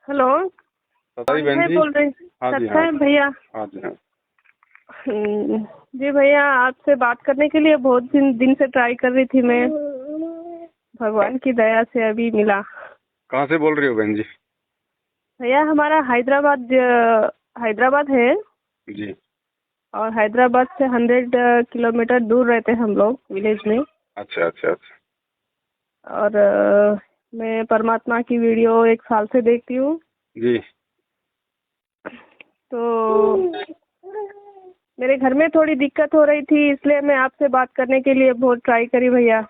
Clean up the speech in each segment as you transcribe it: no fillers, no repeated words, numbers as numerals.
Hello. बताइए बहन मैं जी। बोल रही हाँ जी, सत्ता हाँ है भैया। हाँ जी, हाँ। जी भैया, आपसे बात करने के लिए बहुत दिन से ट्राई कर रही थी मैं। भगवान की दया से अभी मिला। कहाँ से बोल रही हो बहन जी? भैया हमारा हैदराबाद है। जी। और हैदराबाद से 100 किलोमीटर दूर रहते हैं हम लोग, विलेज में। अच्छा अच्छा अच्छा। और मैं परमात्मा की वीडियो 1 साल से देखती हूँ। जी। तो मेरे घर में थोड़ी दिक्कत हो रही थी, इसलिए मैं आपसे बात करने के लिए बहुत ट्राई करी भैया।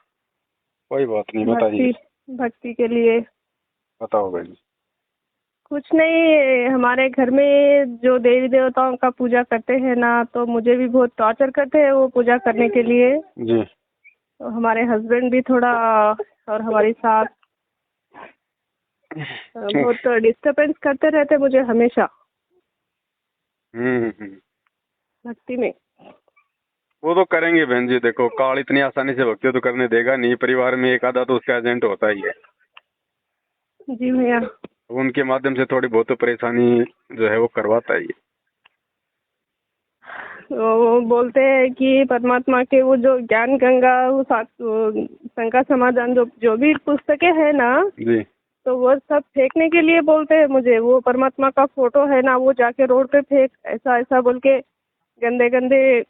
कोई बात नहीं, बताइए। भक्ति भक्ति के लिए। बताओ बहन जी। कुछ नहीं, हमारे घर में जो देवी देवताओं का पूजा करते हैं ना, तो मुझे भी बहुत टॉर्चर करते हैं वो पूजा करने के लिए। जी। तो हमारे हस्बैंड भी थोड़ा, और हमारी सास बहुत डिस्टरबेंस करते रहते मुझे हमेशा हम्म। भक्ति में। वो तो करेंगे बहन जी, देखो काल इतनी आसानी से भक्ति तो करने देगा नहीं। परिवार में एक आधा तो उसका एजेंट होता ही है। जी भैया। उनके माध्यम से थोड़ी बहुत तो परेशानी जो है वो करवाता ही है। वो बोलते हैं कि परमात्मा के वो जो ज्ञान गंगा, वो शंकर समाधान, जो जो भी पुस्तकें है ना, जी। तो वो सब फेंकने के लिए बोलते हैं मुझे। वो परमात्मा का फोटो है ना, वो जाके रोड पे फेंक, ऐसा ऐसा बोल के गंदे गंदे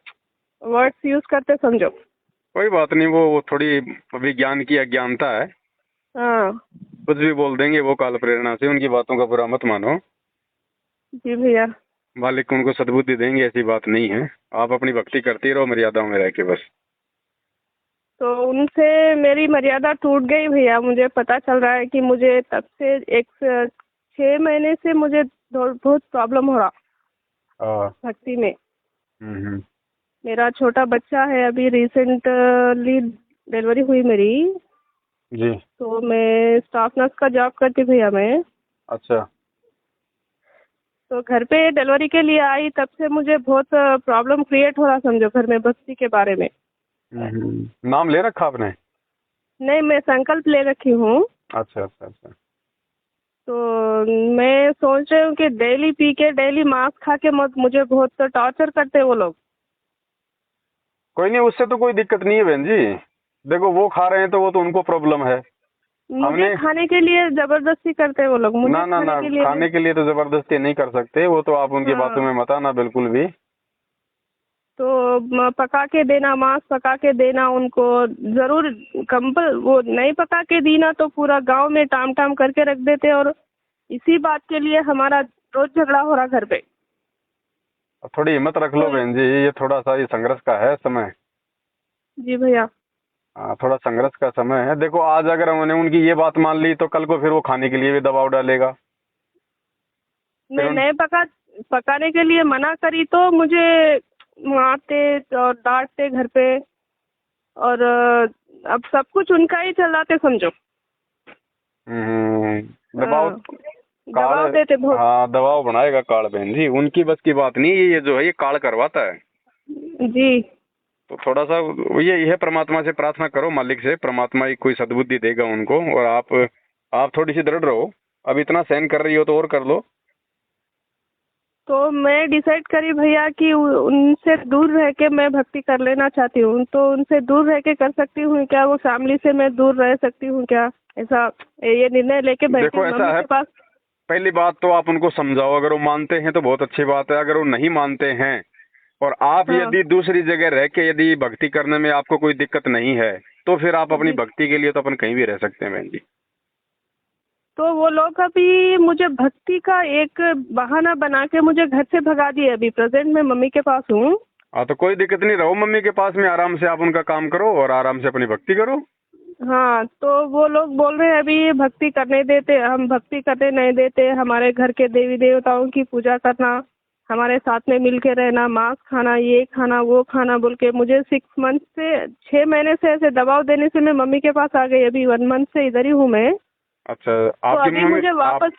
वर्ड्स यूज करते समझो। कोई बात नहीं, वो थोड़ी अभी ज्ञान की अज्ञानता है। हाँ। कुछ भी बोल देंगे वो काल प्रेरणा से, उनकी बातों का बुरा मत मानो। जी भैया। मालिक उनको सद्बुद्धि देंगे, ऐसी बात नहीं है। आप अपनी भक्ति करती रहो मर्यादाओं में रह के बस। तो उनसे मेरी मर्यादा टूट गई भैया। मुझे पता चल रहा है कि मुझे तब से 6 महीने से मुझे बहुत प्रॉब्लम हो रहा हाँ। भक्ति में। हम्म। मेरा छोटा बच्चा है, अभी रिसेंटली डिलीवरी हुई मेरी। जी। तो मैं स्टाफ नर्स का जॉब करती भैया मैं। अच्छा। तो घर पे डिलीवरी के लिए आई, तब से मुझे बहुत प्रॉब्लम क्रिएट हो रहा समझो घर में भक्ति के बारे में। नाम ले रखा आपने? नहीं, मैं संकल्प ले रखी हूँ। अच्छा अच्छा अच्छा। तो मैं सोच रही हूँ कि डेली पी के, डेली मांस खा के मत, मुझे बहुत टॉर्चर करते हैं वो लोग। कोई नहीं, उससे तो कोई दिक्कत नहीं है बहन जी। देखो वो खा रहे हैं तो वो तो उनको प्रॉब्लम है। मुझे हमने खाने के लिए जबरदस्ती करते हैं वो लोग, मुझे ना ना ना, खाने के लिए खाने के लिए तो जबरदस्ती नहीं कर सकते। वो तो आप उनकी बातों हाँ। में मत आना बिल्कुल भी। तो पका के देना, मांस पका के देना उनको जरूर। वो नहीं पका के दी ना, तो पूरा गांव में टाम टाम करके रख देते। और इसी बात के लिए हमारा रोज झगड़ा हो रहा घर पे। थोड़ी हिम्मत रख लो तो बहन जी, ये थोड़ा सा ये संघर्ष का है समय। जी भैया। हाँ, थोड़ा संघर्ष का समय है। देखो आज अगर हमने उनकी ये बात मान ली तो कल को फिर वो खाने के लिए भी दबाव डालेगा। फिर मैं नहीं पकाने के लिए मना करी तो मुझे मारते और डांटते घर पे। और अब सब कुछ उनका ही चलाते समझो। दबाव। हाँ, काल। दबाव देते बहुत। हाँ, दबाव बनाएगा काल बहन जी, उनकी बस की बात नहीं है। ये जो है ये काल करवाता है। जी। तो थोड़ा सा ये है, परमात्मा से प्रार्थना करो, मालिक से। परमात्मा ही कोई सद्बुद्धि देगा उनको। और आप थोड़ी सी दृढ़ रहो। अब इतना सहन कर रही हो तो और कर लो। तो मैं डिसाइड करी भैया कि उनसे दूर रह के मैं भक्ति कर लेना चाहती हूँ। तो उनसे दूर रह के कर सकती हूँ क्या? वो फैमिली से मैं दूर रह सकती हूँ क्या? ऐसा ये निर्णय लेके बैठी देखो हूँ ऐसा मम्मी है, के पास। पहली बात तो आप उनको समझाओ। अगर वो मानते हैं तो बहुत अच्छी बात है। अगर वो नहीं मानते हैं और आप हाँ यदि दूसरी जगह रह के यदि भक्ति करने में आपको कोई दिक्कत नहीं है, तो फिर आप अपनी जी। भक्ति के लिए तो अपन कहीं भी रह सकते हैं बहन जी। तो वो लोग अभी मुझे भक्ति का एक बहाना बना के मुझे घर से भगा दिए। अभी प्रेजेंट में मम्मी के पास हूँ। हाँ, तो कोई दिक्कत नहीं, रहो मम्मी के पास में। आराम से आप उनका काम करो और आराम से अपनी भक्ति करो। हाँ, तो वो लोग बोल रहे हैं अभी भक्ति करने देते, हम भक्ति करने नहीं देते। हमारे घर के देवी देवताओं की पूजा करना, हमारे साथ में मिल के रहना, मांस खाना, ये खाना वो खाना बोल के मुझे 6 मंथ से 6 महीने से ऐसे दबाव देने से मैं मम्मी के पास आ गई। अभी 1 मंथ से इधर ही हूँ मैं। अच्छा। तो आपकी अभी मम्मी मुझे वापस।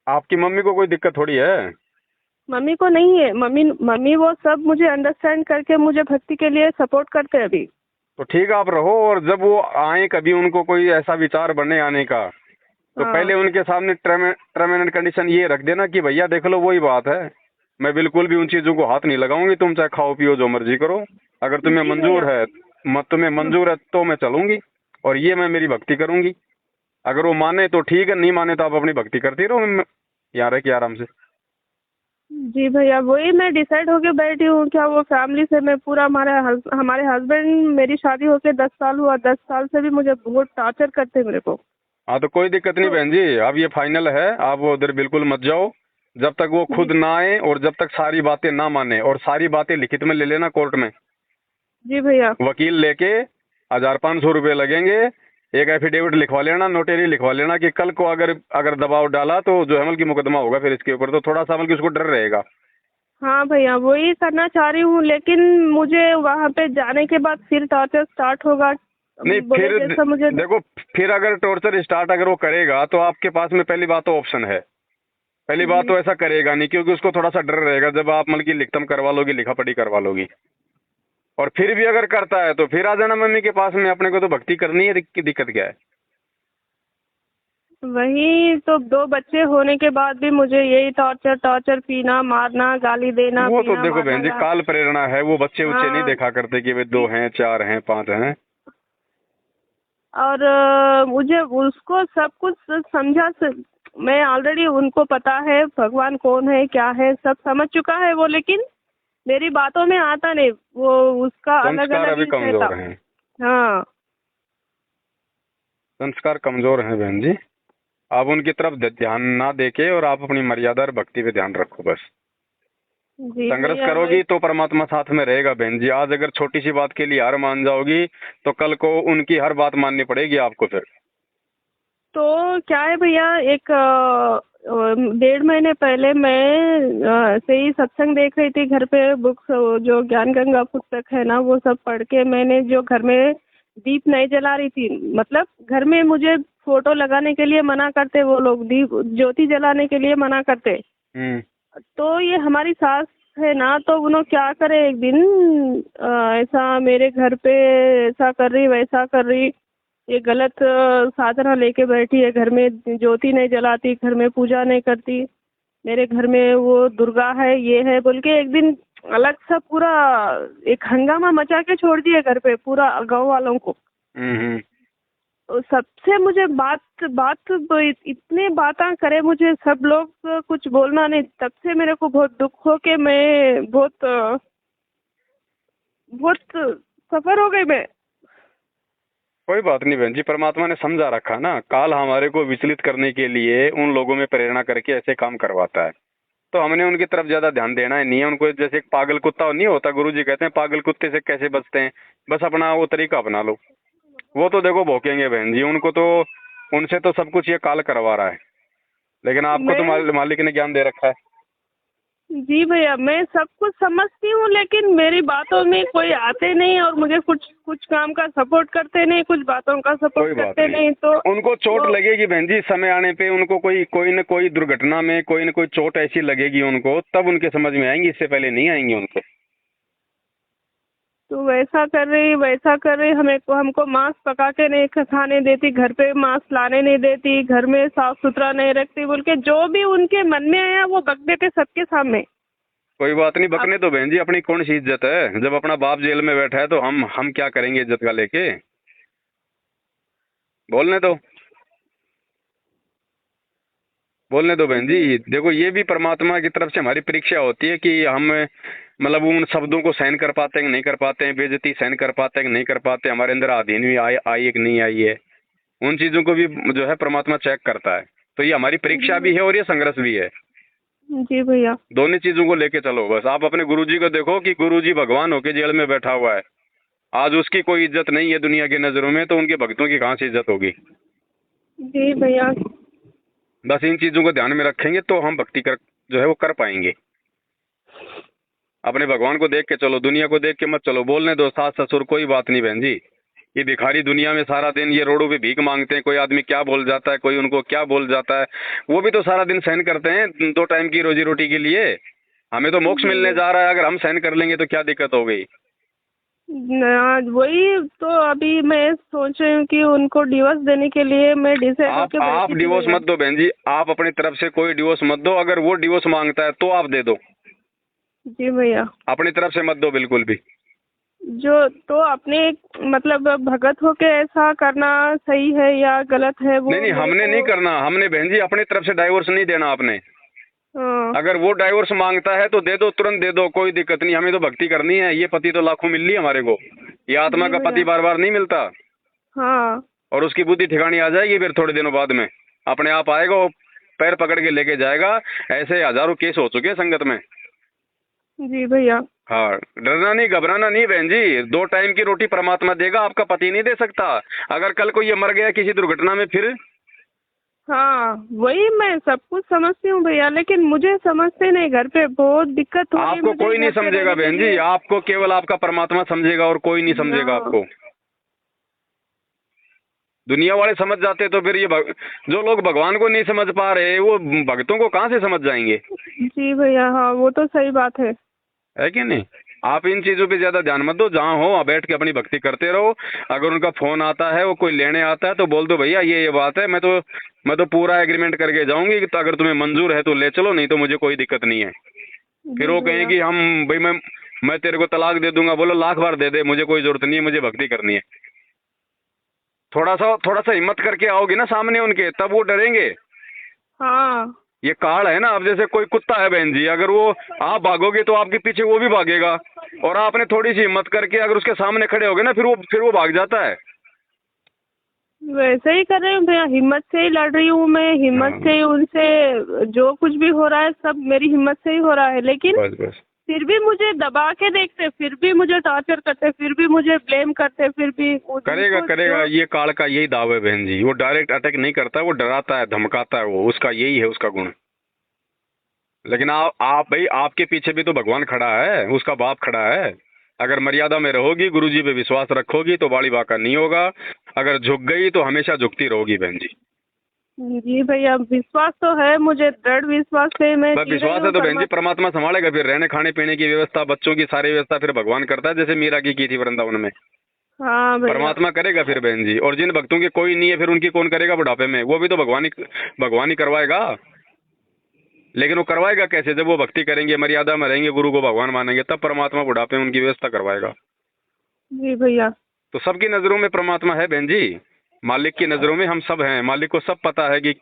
आपकी मम्मी को कोई दिक्कत थोड़ी है। मम्मी को नहीं है। मम्मी मम्मी वो सब मुझे अंडरस्टैंड करके मुझे भक्ति के लिए सपोर्ट करते हैं अभी। तो ठीक है, आप रहो। और जब वो आए कभी, उनको कोई ऐसा विचार बने आने का, तो हाँ। पहले उनके सामने टर्म एंड कंडीशन ये रख देना कि भैया देख लो वही बात है, मैं बिल्कुल भी उन चीजों को हाथ नहीं लगाऊंगी, तुम चाहे खाओ पियो जो मर्जी करो, अगर तुम्हें जी भैया। मंजूर है, तुम्हें मंजूर है तो मैं चलूंगी, और ये मैं मेरी भक्ति करूंगी। अगर वो माने तो ठीक है, नहीं माने तो आप अपनी भक्ति करती रहो, यहाँ रह के आराम से। जी भैया, वही मैं डिसाइड होके बैठी हूँ। क्या वो फैमिली से मैं पूरा, हमारे हस्बैंड, मेरी शादी होके 10 साल हुआ, 10 साल से भी मुझे बहुत टॉर्चर करते मेरे को। हाँ तो कोई दिक्कत नहीं तो बहन जी, अब ये फाइनल है, आप वो उधर बिल्कुल मत जाओ जब तक वो जी। खुद ना आए, और जब तक सारी बातें ना माने, और सारी बातें लिखित में ले लेना कोर्ट में, जी भैया। वकील लेके 1,500 रुपये लगेंगे, एक एफिडेविट लिखवा लेना, नोटरी लिखवा लेना कि कल को अगर अगर दबाव डाला तो जो है की मुकदमा होगा फिर इसके ऊपर, तो थोड़ा सा कि उसको डर रहेगा। हाँ भैया, वही करना चाह रही हूँ, लेकिन मुझे वहाँ पे जाने के बाद फिर टॉर्चर स्टार्ट होगा। नहीं बोले फिर जैसा मुझे। देखो, फिर अगर टॉर्चर स्टार्ट अगर वो करेगा तो आपके पास में पहली बात तो ऑप्शन है, पहली बात जी। तो ऐसा करेगा नहीं, क्योंकि उसको थोड़ा सा डर रहेगा जब आप मतलब की लिखतम करवा लोगी, लिखा पढ़ी करवा लोगी। और फिर भी अगर करता है तो फिर आ जाना मम्मी के पास में, अपने को तो भक्ति करनी है, दिक्कत क्या है। वही तो, 2 बच्चे होने के बाद भी मुझे यही टॉर्चर टॉर्चर, पीना मारना, गाली देना, वो तो पीना देखो मारना बहन जी, काल प्रेरणा है, वो बच्चे उच्चे नहीं हाँ। देखा करते कि वे 2 हैं 4 हैं 5 हैं। और मुझे उसको सब कुछ मैं ऑलरेडी, उनको पता है भगवान कौन है क्या है, सब समझ चुका है वो, लेकिन मेरी बातों में आता नहीं वो, उसका अलग संस्कार अलग अभी ही रहता। कमजोर हैं, हाँ। संस्कार कमजोर हैं बहन जी, आप उनकी तरफ ध्यान ना देके और आप अपनी मर्यादा और भक्ति पे ध्यान रखो बस। जी संघर्ष भैया, वही। करोगी तो परमात्मा साथ में रहेगा बहन जी। आज अगर छोटी सी बात के लिए हार मान जाओगी तो कल को उनकी हर बात माननी पड़ेगी आपको फिर। तो क्या है भैया, एक 1.5 महीने पहले मैं से ही सत्संग देख रही थी घर पे, बुक्स जो ज्ञान गंगा पुस्तक है ना, वो सब पढ़ के मैंने, जो घर में दीप नहीं जला रही थी, मतलब घर में मुझे फोटो लगाने के लिए मना करते वो लोग, दीप ज्योति जलाने के लिए मना करते। हम्म। तो ये हमारी सास है ना, तो उन्होंने क्या करे, एक दिन ऐसा मेरे घर पे ऐसा कर रही वैसा कर रही, ये गलत साधना लेके बैठी है, घर में ज्योति नहीं जलाती, घर में पूजा नहीं करती, मेरे घर में वो दुर्गा है ये है बोल के, एक दिन अलग सा पूरा एक हंगामा मचा के छोड़ दिए घर पे पूरा गांव वालों को। हम्म। तो सबसे मुझे बात बात इतने बातें करे मुझे सब लोग, कुछ बोलना नहीं, तब से मेरे को बहुत दुख हो के मैं बहुत बहुत सफर हो गई मैं। कोई बात नहीं बहन जी, परमात्मा ने समझा रखा ना, काल हमारे को विचलित करने के लिए उन लोगों में प्रेरणा करके ऐसे काम करवाता है, तो हमने उनकी तरफ ज्यादा ध्यान देना ही नहीं है। उनको जैसे एक पागल कुत्ता नहीं होता, गुरुजी कहते हैं पागल कुत्ते से कैसे बचते हैं, बस अपना वो तरीका अपना लो। वो तो देखो भौंकेंगे बहन जी, उनको तो, उनसे तो सब कुछ ये काल करवा रहा है, लेकिन आपको तो मैं मालिक ने ज्ञान दे रखा है। जी भैया, मैं सब कुछ समझती हूँ, लेकिन मेरी बातों में कोई आते नहीं, और मुझे कुछ कुछ काम का सपोर्ट करते नहीं, कुछ बातों का कोई सपोर्ट बात करते नहीं, तो नहीं, उनको चोट वो लगेगी बहन जी, समय आने पे उनको कोई कोई न कोई दुर्घटना में कोई न कोई चोट ऐसी लगेगी उनको, तब उनके समझ में आएंगी, इससे पहले नहीं आएंगी उनको। तो वैसा कर रही वैसा कर रही, हमें को हमको मांस पका के नहीं खाने देती, घर पे मांस लाने नहीं देती, घर में साफ सुथरा नहीं रखती बोल के, जो भी उनके मन में आया वो बक देते सबके सामने। कोई बात नहीं, अब बकने तो बहन जी, अपनी कौन सी इज्जत है, जब अपना बाप जेल में बैठा है तो हम क्या करेंगे इज्जत का लेके, बोलने दो, बोलने दो बहन जी। देखो ये भी परमात्मा की तरफ से हमारी परीक्षा होती है कि हम मतलब उन शब्दों को सहन कर पाते हैं कि नहीं कर पाते हैं, बेइज्जती सहन कर पाते हैं कि नहीं कर पाते, हमारे अंदर आधीन भी आई है कि नहीं आई है, उन चीजों को भी जो है परमात्मा चेक करता है। तो ये हमारी परीक्षा भी है और ये संघर्ष भी है, जी भैया। दोनों चीजों को लेके चलो बस। आप अपने गुरुजी को देखो कि गुरुजी भगवान होके जेल में बैठा हुआ है, आज उसकी कोई इज्जत नहीं है दुनिया की नजरों में, तो उनके भक्तों की कहाँ से इज्जत होगी। जी भैया। बस इन चीजों को ध्यान में रखेंगे तो हम भक्ति कर जो है वो कर पाएंगे। अपने भगवान को देख के चलो, दुनिया को देख के मत चलो। बोलने दो सास ससुर, कोई बात नहीं बहन जी, ये भिखारी दुनिया में सारा दिन ये रोडों पे भीख मांगते हैं, कोई आदमी क्या बोल जाता है, कोई उनको क्या बोल जाता है, वो भी तो सारा दिन सहन करते हैं 2 टाइम की रोजी रोटी के लिए। हमें तो मोक्ष मिलने जी जा रहा है, अगर हम सहन कर लेंगे तो क्या दिक्कत हो गई। वही तो अभी मैं सोच रही हूँ कि उनको डिवोर्स देने के लिए मैं डिसाइड होके आप बैठी थी डिवोर्स भैया। मत दो बहन जी, आप अपनी तरफ से कोई डिवोर्स मत दो। अगर वो डिवोर्स मांगता है तो आप दे दो, जी भैया। अपनी तरफ से मत दो बिल्कुल भी। जो तो अपने मतलब भगत होके ऐसा करना सही है या गलत है नहीं वो नहीं, मेरे हमने नहीं को। करना, हमने बहन जी अपनी तरफ से डाइवोर्स नहीं देना आपने। हाँ। अगर वो डाइवोर्स मांगता है तो दे दो, तुरंत दे दो, कोई दिक्कत नहीं। हमें तो भक्ति करनी है, ये पति तो लाखों मिल रही है हमारे को, ये आत्मा जी का पति भैया। बार बार नहीं मिलता। हाँ। और उसकी बुद्धि ठिकानी आ जाएगी फिर थोड़े दिनों बाद में, अपने आप आएगा, वो पैर पकड़ के लेके जाएगा। ऐसे हजारों केस हो चुके हैं संगत में। जी भैया। हाँ, डरना नहीं, घबराना नहीं बहन जी। 2 टाइम की रोटी परमात्मा देगा, आपका पति नहीं दे सकता। अगर कल को ये मर गया किसी दुर्घटना में फिर। हाँ वही मैं सब कुछ समझती हूँ भैया, लेकिन मुझे समझते नहीं, घर पे बहुत दिक्कत हो रही आपको मुझे कोई नहीं घर पे समझेगा रहने के बहन जी, लिए। आपको केवल आपका परमात्मा समझेगा और कोई नहीं समझेगा हाँ। आपको। दुनिया वाले समझ जाते तो फिर जो लोग भगवान को नहीं समझ पा रहे वो भक्तों को कहाँ से समझ जाएंगे। जी भैया। हाँ वो तो सही बात है कि नहीं। आप इन चीजों पे ज्यादा ध्यान मत दो, जहाँ हो वहाँ बैठ के अपनी भक्ति करते रहो। अगर उनका फोन आता है, वो कोई लेने आता है, तो बोल दो भैया ये बात है, मैं तो पूरा एग्रीमेंट करके जाऊंगी कि तो अगर तुम्हें मंजूर है तो ले चलो, नहीं तो मुझे कोई दिक्कत नहीं है। फिर जी वो भैया। कहेंगी हम भाई मैं तेरे को तलाक दे दूंगा। बोलो लाख बार दे दे, मुझे कोई जरूरत नहीं है, मुझे भक्ति करनी है। थोड़ा सा हिम्मत करके आओगी ना सामने उनके, तब वो डरेंगे। हाँ। ये काल है ना। अब जैसे कोई कुत्ता है बहन जी, अगर वो आप भागोगे तो आपके पीछे वो भी भागेगा। और आपने थोड़ी सी हिम्मत करके अगर उसके सामने खड़े होगे ना, फिर वो भाग जाता है। वैसे ही कर रही हूँ भैया, हिम्मत से ही लड़ रही हूँ मैं, हिम्मत हाँ, से ही उनसे जो कुछ भी हो रहा है सब मेरी हिम्मत से ही हो रहा है, लेकिन बस बस। फिर भी मुझे दबा के देखते, फिर भी मुझे टॉर्चर करते, फिर भी मुझे ब्लेम करते, फिर भी करेगा उनको करेगा, जो। ये काल का यही दाव है बहन जी। वो डायरेक्ट अटैक नहीं करता, वो डराता है, धमकाता है, वो उसका यही है उसका गुण। लेकिन आप भाई, आपके पीछे भी तो भगवान खड़ा है, उसका बाप खड़ा है। अगर मर्यादा में रहोगी, गुरुजी पे विश्वास रखोगी तो बाड़ी बाका नहीं होगा। अगर झुक गई तो हमेशा झुकती रहोगी बहन जी। जी भैया, विश्वास तो है मुझे, दृढ़ विश्वास से मैं बस जी रही विश्वास है हूँ तो बहन जी परमात्मा संभालेगा। फिर रहने खाने पीने की व्यवस्था, बच्चों की सारी व्यवस्था फिर भगवान करता है, जैसे मीरा की थी वृंदावन में। हाँ भैया। परमात्मा करेगा फिर बहन जी। और जिन भक्तों के कोई नहीं है, फिर उनकी कौन करेगा बुढ़ापे में? वो भी तो भगवान ही करवाएगा। लेकिन वो करवाएगा कैसे? जब वो भक्ति करेंगे, मर्यादा में रहेंगे, गुरु को भगवान मानेंगे, तब परमात्मा बुढ़ापे में उनकी व्यवस्था करवाएगा। जी भैया। तो सबकी नजरों में परमात्मा है बहन जी। मालिक की नजरों में हम सब हैं। मालिक को सब पता है कि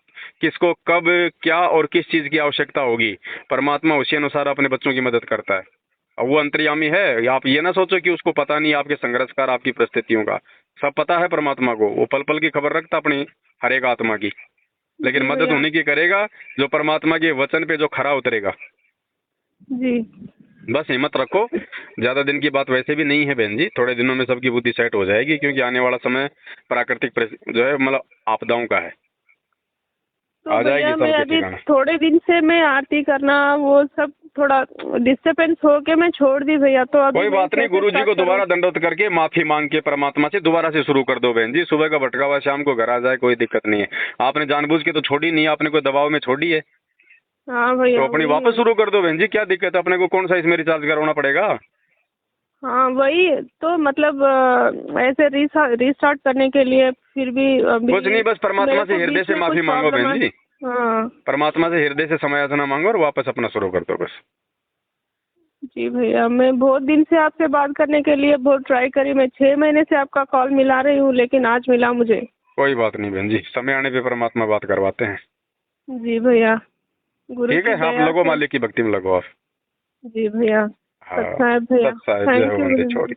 किसको कब क्या और किस चीज की आवश्यकता होगी। परमात्मा उसी अनुसार अपने बच्चों की मदद करता है। और वो अंतर्यामी है। आप ये ना सोचो कि उसको पता नहीं आपके संघर्षकार, आपकी परिस्थितियों का। सब पता है परमात्मा को। वो पल पल की खबर रखता अपनी हर एक आत्मा की। लेकिन जी मदद भैया। उन्हीं की करेगा जो परमात्मा के वचन पे जो खरा उतरेगा। जी। बस हिम्मत रखो। ज्यादा दिन की बात वैसे भी नहीं है बहन जी, थोड़े दिनों में सबकी बुद्धि सेट हो जाएगी, क्योंकि आने वाला समय प्राकृतिक जो है मतलब आपदाओं का है। तो आ जाएगी भैया मैं सबके अभी ठिकाना। थोड़े दिन से मैं आरती करना वो सब थोड़ा डिस्टर्बेंस हो के मैं छोड़ दी भैया, तो अभी कोई मैं बात नहीं, कैसे गुरु जी स्टार्ट को करूँ? दोबारा दंडवत करके माफी मांग के परमात्मा से दोबारा से शुरू कर दो बहन जी। सुबह का भटका हुआ शाम को घर आ जाए, कोई दिक्कत नहीं है। आपने जानबूझ के तो छोड़ी नहीं है, आपने कोई दबाव में छोड़ी है, हाँ तो भैया अपनी वही वापस है। शुरू कर दो बहन जी। क्या दिक्कत है? अपने को कौन सा इसमें रिचार्ज करवाना पड़ेगा? हाँ वही तो मतलब ऐसे रीस्टार्ट करने के लिए फिर भी कुछ अभी नहीं, बस मेरे परमात्मा से को हृदय बीच से में कुछ माफी मांगो प्रॉब्लम बहन है। जी। हाँ। परमात्मा से हृदय से समयाचना मांगो और वापस अपना शुरू कर दो बस। जी भैया, मैं बहुत दिन से आपसे बात करने के लिए बहुत ट्राई करी, मैं 6 महीने से आपका कॉल मिला रही हूँ, लेकिन आज मिला मुझे। कोई बात नहीं बहन जी, समय आने पे परमात्मा बात करवाते हैं। जी भैया। गुरु ठीक की है, आप दया लोगों से। मालिक की भक्ति में लगो आप। जी भैया। हाँ, अच्छा है भैया। सत्सा है, जय थैंक हो यू बंदी भैया। छोड़ी।